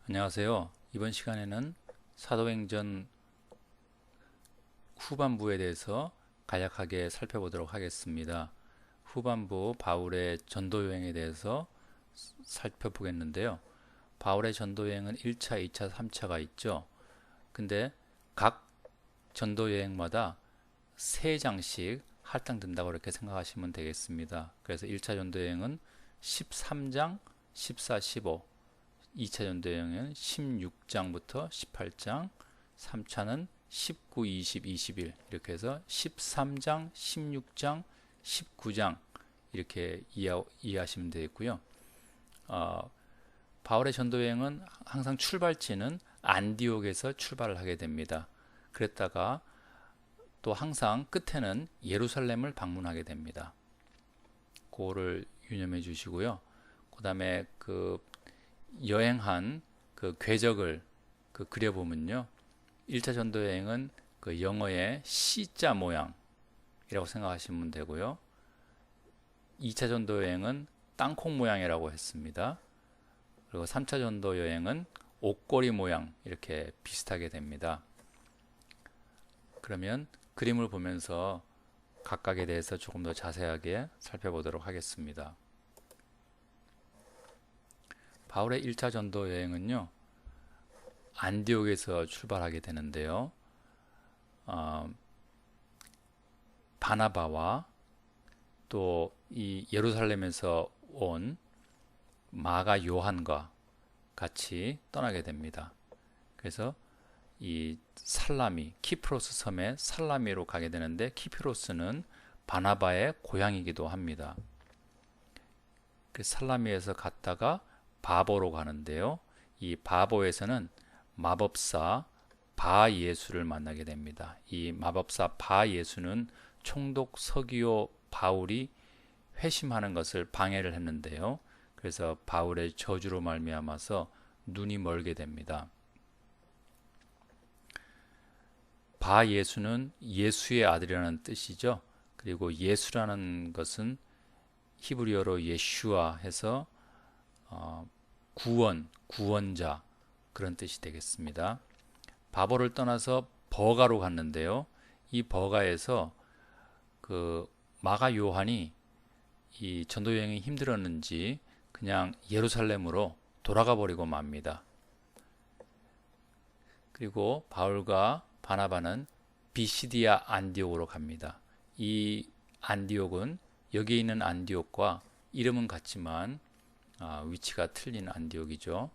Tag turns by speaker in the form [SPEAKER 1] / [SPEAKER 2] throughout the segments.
[SPEAKER 1] 안녕하세요. 이번 시간에는 사도행전 후반부에 대해서 간략하게 살펴보도록 하겠습니다. 후반부 바울의 전도 여행에 대해서 살펴보겠는데요. 바울의 전도 여행은 1차, 2차, 3차가 있죠. 근데 각 전도 여행마다 3장씩 할당된다고 이렇게 생각하시면 되겠습니다. 그래서 1차 전도 여행은 13장, 14, 15, 2차 전도 여행은 16장부터 18장, 3차는 19, 20, 21 이렇게 해서 13장, 16장, 19장 이렇게 이해하시면 되겠고요. 바울의 전도 여행은 항상 출발지는 안디옥에서 출발을 하게 됩니다. 그랬다가 또 항상 끝에는 예루살렘을 방문하게 됩니다. 그거를 유념해 주시고요. 그 다음에 여행한 궤적을 그려보면요. 1차 전도 여행은 그 영어의 C자 모양이라고 생각하시면 되고요. 2차 전도 여행은 땅콩 모양이라고 했습니다. 그리고 3차 전도 여행은 옷걸이 모양 이렇게 비슷하게 됩니다. 그러면 그림을 보면서 각각에 대해서 조금 더 자세하게 살펴보도록 하겠습니다. 바울의 1차 전도 여행은요, 안디옥에서 출발하게 되는데요. 바나바와 또 이 예루살렘에서 온 마가 요한과 같이 떠나게 됩니다. 그래서 이 살라미, 키프로스 섬의 살라미로 가게 되는데, 키프로스는 바나바의 고향이기도 합니다. 그 살라미에서 갔다가 바보로 가는데요. 이 바보에서는 마법사 바 예수를 만나게 됩니다. 이 마법사 바 예수는 총독 서기오 바울이 회심하는 것을 방해를 했는데요. 그래서 바울의 저주로 말미암아서 눈이 멀게 됩니다. 바 예수는 예수의 아들이라는 뜻이죠. 그리고 예수라는 것은 히브리어로 예슈아 해서 구원자 그런 뜻이 되겠습니다. 바보를 떠나서 버가로 갔는데요. 이 버가에서 마가 요한이 이 전도 여행이 힘들었는지 그냥 예루살렘으로 돌아가 버리고 맙니다. 그리고 바울과 바나바는 비시디아 안디옥으로 갑니다. 이 안디옥은 여기 있는 안디옥과 이름은 같지만 위치가 틀린 안디옥이죠.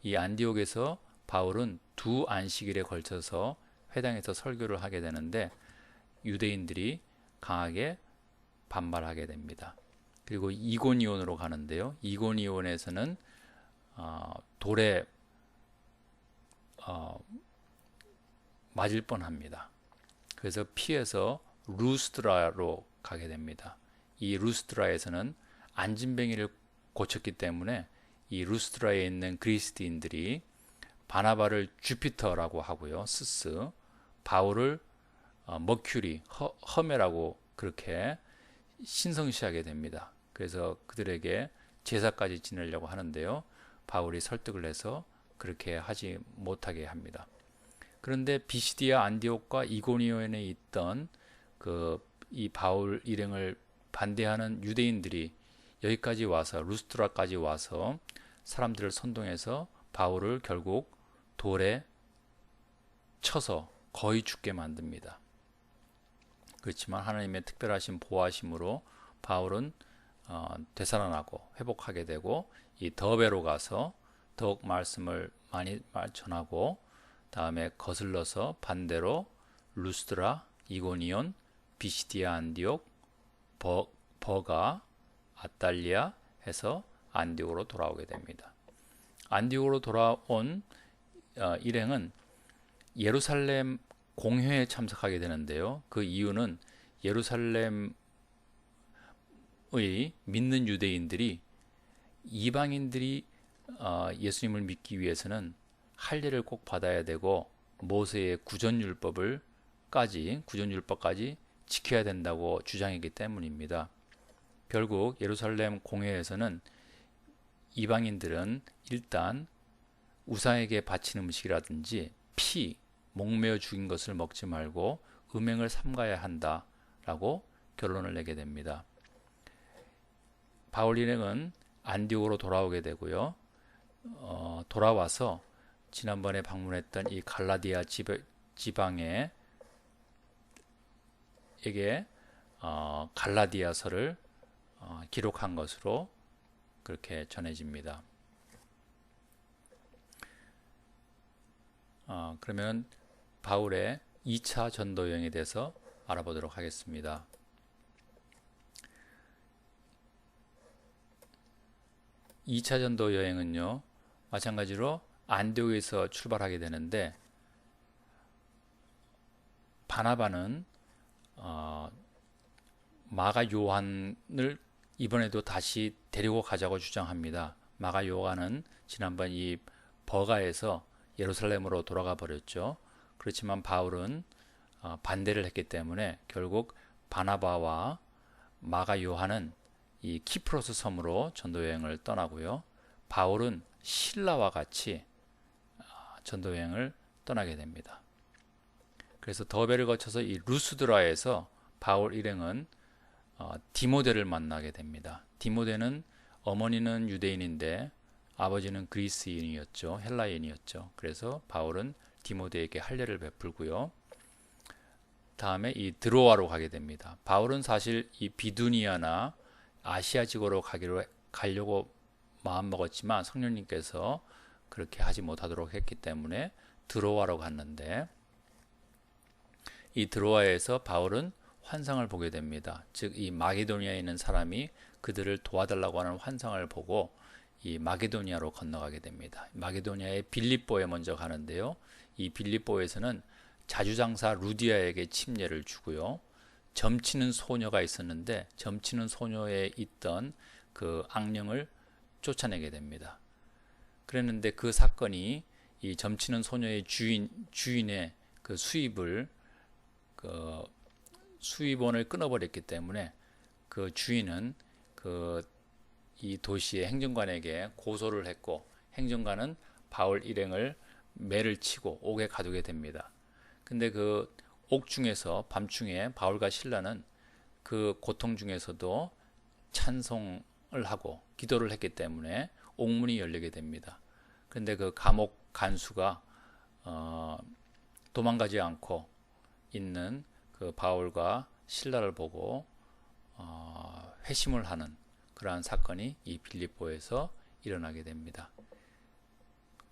[SPEAKER 1] 이 안디옥에서 바울은 2안식일에 걸쳐서 회당에서 설교를 하게 되는데 유대인들이 강하게 반발하게 됩니다. 그리고 이고니온으로 가는데요. 이고니온에서는 돌에 맞을 뻔합니다. 그래서 피해서 루스드라로 가게 됩니다. 이 루스드라에서는 안진뱅이를 고쳤기 때문에 이 루스드라에 있는 그리스도인들이 바나바를 주피터라고 하고요. 스스, 바울을 머큐리, 허메라고 그렇게 신성시하게 됩니다. 그래서 그들에게 제사까지 지내려고 하는데요. 바울이 설득을 해서 그렇게 하지 못하게 합니다. 그런데 비시디아 안디옥과 이고니온에 있던 이 바울 일행을 반대하는 유대인들이 여기까지 와서 루스트라까지 와서 사람들을 선동해서 바울을 결국 돌에 쳐서 거의 죽게 만듭니다. 그렇지만 하나님의 특별하신 보호하심으로 바울은 되살아나고 회복하게 되고 이 더베로 가서 더욱 말씀을 많이 전하고 다음에 거슬러서 반대로 루스드라, 이고니온, 비시디아 안디옥, 버가, 아탈리아 해서 안디옥으로 돌아오게 됩니다. 안디옥으로 돌아온 일행은 예루살렘 공회에 참석하게 되는데요. 그 이유는 예루살렘의 믿는 유대인들이 이방인들이 예수님을 믿기 위해서는 할례를 꼭 받아야 되고 모세의 구전율법까지 지켜야 된다고 주장했기 때문입니다. 결국 예루살렘 공회에서는 이방인들은 일단 우상에게 바치는 음식이라든지 피, 목매어 죽인 것을 먹지 말고 음행을 삼가야 한다라고 결론을 내게 됩니다. 바울 일행은 안디옥으로 돌아오게 되고요. 돌아와서 지난번에 방문했던 이 갈라디아 지방에 갈라디아서를 기록한 것으로 그렇게 전해집니다. 그러면 바울의 2차 전도 여행에 대해서 알아보도록 하겠습니다. 2차 전도 여행은요, 마찬가지로 안디옥에서 출발하게 되는데, 바나바는 마가 요한을 이번에도 다시 데리고 가자고 주장합니다. 마가 요한은 지난번 이 버가에서 예루살렘으로 돌아가 버렸죠. 그렇지만 바울은 반대를 했기 때문에 결국 바나바와 마가 요한은 이 키프로스 섬으로 전도여행을 떠나고요. 바울은 실라와 같이 전도여행을 떠나게 됩니다. 그래서 더베를 거쳐서 이 루스드라에서 바울 일행은 디모데를 만나게 됩니다. 디모데는 어머니는 유대인인데 아버지는 그리스인이었죠. 헬라인이었죠. 그래서 바울은 디모데에게 할례를 베풀고요. 다음에 이 드로아로 가게 됩니다. 바울은 사실 이 비두니아나 아시아 지구로 가려고 마음먹었지만 성령님께서 그렇게 하지 못하도록 했기 때문에 드로아로 갔는데, 이 드로아에서 바울은 환상을 보게 됩니다. 즉 이 마게도니아에 있는 사람이 그들을 도와달라고 하는 환상을 보고 이 마게도니아로 건너가게 됩니다. 마게도니아의 빌립보에 먼저 가는데요. 이 빌립보에서는 자주장사 루디아에게 침례를 주고요. 점치는 소녀가 있었는데 점치는 소녀에 있던 그 악령을 쫓아내게 됩니다. 그랬는데 그 사건이 이 점치는 소녀의 주인의 그 수입원을 끊어버렸기 때문에 그 주인은 이 도시의 행정관에게 고소를 했고, 행정관은 바울 일행을 매를 치고 옥에 가두게 됩니다. 근데 그 옥 중에서 밤중에 바울과 실라는 그 고통 중에서도 찬송을 하고 기도를 했기 때문에 옥문이 열리게 됩니다. 그런데 그 감옥 간수가 도망가지 않고 있는 그 바울과 실라를 보고 회심을 하는 그러한 사건이 이 빌립보에서 일어나게 됩니다.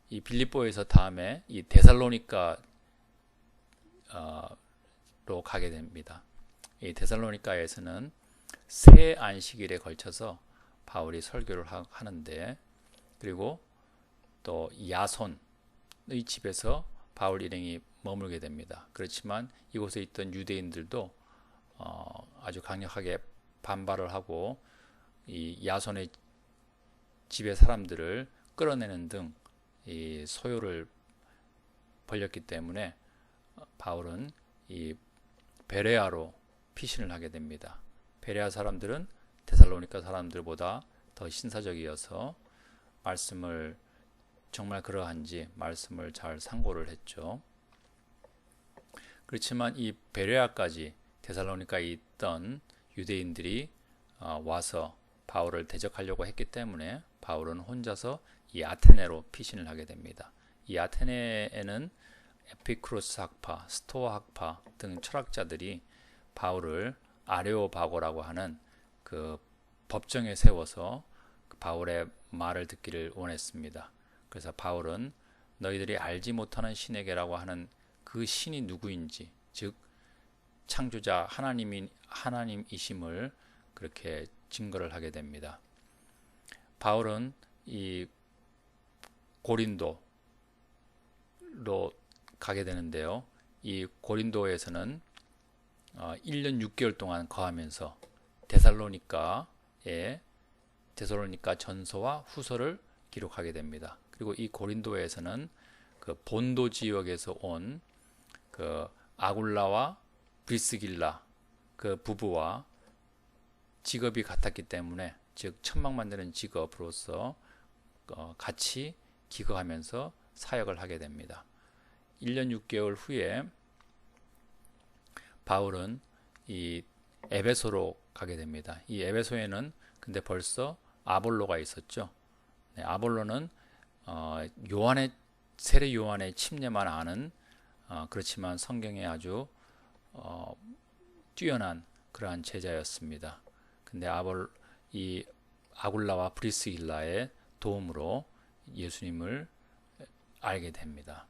[SPEAKER 1] 이 빌립보에서 다음에 이 데살로니카로 가게 됩니다. 이 데살로니카에서는 세 안식일에 걸쳐서 바울이 설교를 하는데, 그리고 또 야손의 집에서 바울 일행이 머물게 됩니다. 그렇지만 이곳에 있던 유대인들도 아주 강력하게 반발을 하고 이 야손의 집의 사람들을 끌어내는 등 이 소요를 벌였기 때문에 바울은 이 베레아로 피신을 하게 됩니다. 베레아 사람들은 데살로니가 사람들보다 더 신사적이어서 말씀을 정말 그러한지 말씀을 잘 상고를 했죠. 그렇지만 이 베레아까지 데살로니가에 있던 유대인들이 와서 바울을 대적하려고 했기 때문에 바울은 혼자서 이 아테네로 피신을 하게 됩니다. 이 아테네에는 에피쿠로스 학파, 스토아 학파 등 철학자들이 바울을 아레오바고라고 하는 그 법정에 세워서 바울의 말을 듣기를 원했습니다. 그래서 바울은 너희들이 알지 못하는 신에게라고 하는 그 신이 누구인지, 즉 창조자 하나님이심을 그렇게 증거를 하게 됩니다. 바울은 이 고린도로 가게 되는데요. 이 고린도에서는 1년 6개월 동안 거하면서 데살로니카 전서와 후서를 기록하게 됩니다. 그리고 이 고린도에서는 그 본도 지역에서 온 그 아굴라와 브리스길라 그 부부와 직업이 같았기 때문에, 즉 천막 만드는 직업으로서 같이 기거하면서 사역을 하게 됩니다. 1년 6개월 후에 바울은 이 에베소로 가게 됩니다. 이 에베소에는 근데 벌써 아볼로가 있었죠. 네, 아볼로는 세례 요한의 침례만 아는 그렇지만 성경에 아주 뛰어난 그러한 제자였습니다. 근데 이 아굴라와 브리스길라의 도움으로 예수님을 알게 됩니다.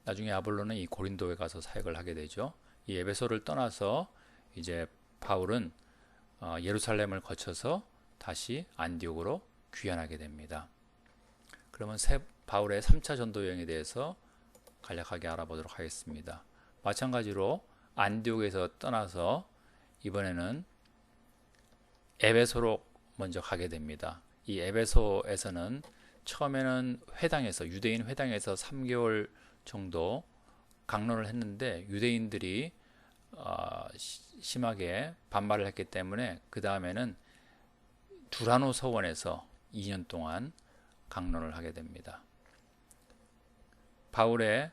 [SPEAKER 1] 나중에 아볼로는 이 고린도에 가서 사역을 하게 되죠. 이 에베소를 떠나서 이제 바울은 예루살렘을 거쳐서 다시 안디옥으로 귀환하게 됩니다. 그러면 바울의 3차 전도 여행에 대해서 간략하게 알아보도록 하겠습니다. 마찬가지로 안디옥에서 떠나서 이번에는 에베소로 먼저 가게 됩니다. 이 에베소에서는 처음에는 유대인 회당에서 3개월 정도 강론을 했는데 유대인들이 심하게 반발을 했기 때문에 그 다음에는 두라노 서원에서 2년 동안 강론을 하게 됩니다. 바울의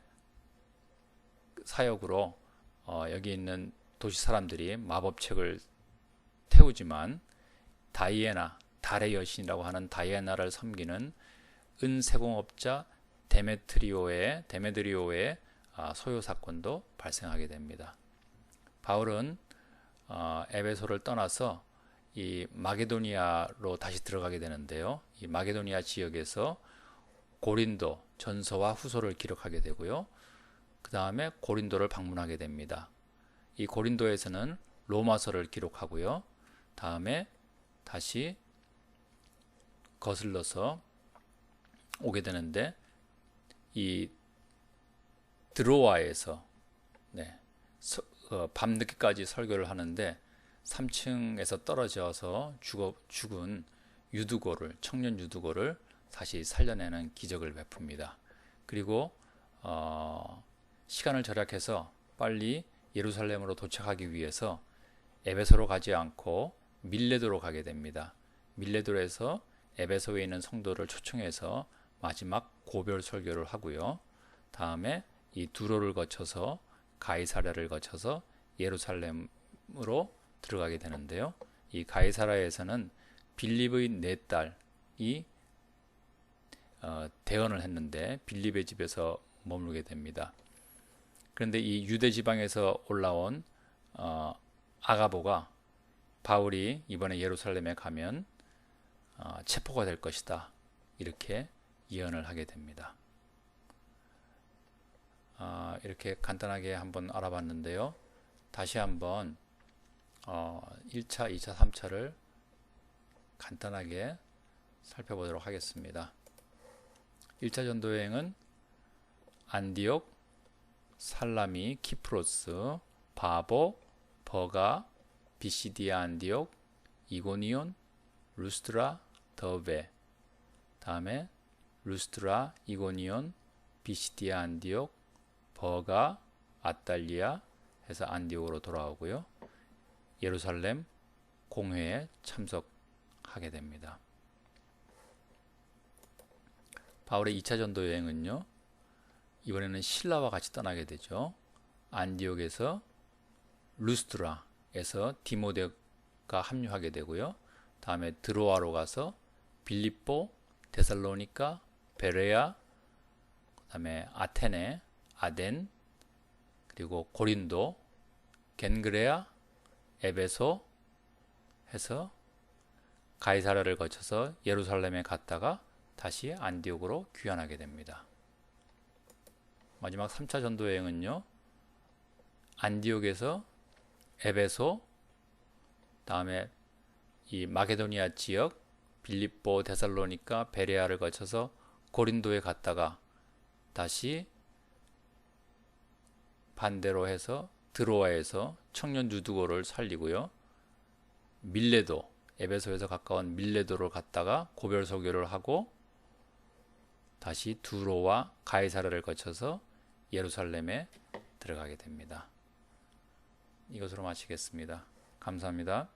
[SPEAKER 1] 사역으로 여기 있는 도시 사람들이 마법책을 태우지만 다이애나, 달의 여신이라고 하는 다이애나를 섬기는 은세공업자 데메드리오의 소요 사건도 발생하게 됩니다. 바울은 에베소를 떠나서 이 마게도니아로 다시 들어가게 되는데요. 이 마게도니아 지역에서 고린도 전서와 후서를 기록하게 되고요. 그 다음에 고린도를 방문하게 됩니다. 이 고린도에서는 로마서를 기록하고요. 다음에 다시 거슬러서 오게 되는데 이 드로아에서 밤늦게까지 설교를 하는데 3층에서 떨어져서 죽은 청년 유두고를 다시 살려내는 기적을 베풉니다. 그리고 시간을 절약해서 빨리 예루살렘으로 도착하기 위해서 에베소로 가지 않고 밀레도로 가게 됩니다. 밀레도에서 에베소에 있는 성도를 초청해서 마지막 고별 설교를 하고요. 다음에 이 두로를 거쳐서 가이사랴를 거쳐서 예루살렘으로 들어가게 되는데요. 이 가이사랴에서는 빌립의 4딸이 대언을 했는데 빌립의 집에서 머물게 됩니다. 그런데 이 유대 지방에서 올라온 아가보가 바울이 이번에 예루살렘에 가면 체포가 될 것이다, 이렇게 예언을 하게 됩니다. 이렇게 간단하게 한번 알아봤는데요. 다시 한번 1차, 2차, 3차를 간단하게 살펴보도록 하겠습니다. 1차 전도여행은 안디옥, 살라미, 키프로스, 바보, 버가, 비시디아 안디옥, 이고니온, 루스트라, 더베, 다음에 루스트라, 이고니온, 비시디아 안디옥, 버가, 아탈리아 해서 안디옥으로 돌아오고요. 예루살렘 공회에 참석하게 됩니다. 바울의 2차 전도 여행은요, 이번에는 신라와 같이 떠나게 되죠. 안디옥에서 루스트라에서 디모데가 합류하게 되고요. 다음에 드로아로 가서 빌립보, 데살로니가, 베레아, 그다음에 아테네, 아덴, 그리고 고린도, 겐그레아, 에베소 해서 가이사랴를 거쳐서 예루살렘에 갔다가 다시 안디옥으로 귀환하게 됩니다. 마지막 3차 전도 여행은요, 안디옥에서 에베소, 다음에 이 마게도니아 지역, 빌립보, 데살로니가, 베레아를 거쳐서 고린도에 갔다가 다시 반대로 해서 드로아에서 청년 유두고를 살리고요. 밀레도, 에베소에서 가까운 밀레도를 갔다가 고별 설교를 하고 다시 두로와 가이사랴를 거쳐서 예루살렘에 들어가게 됩니다. 이것으로 마치겠습니다. 감사합니다.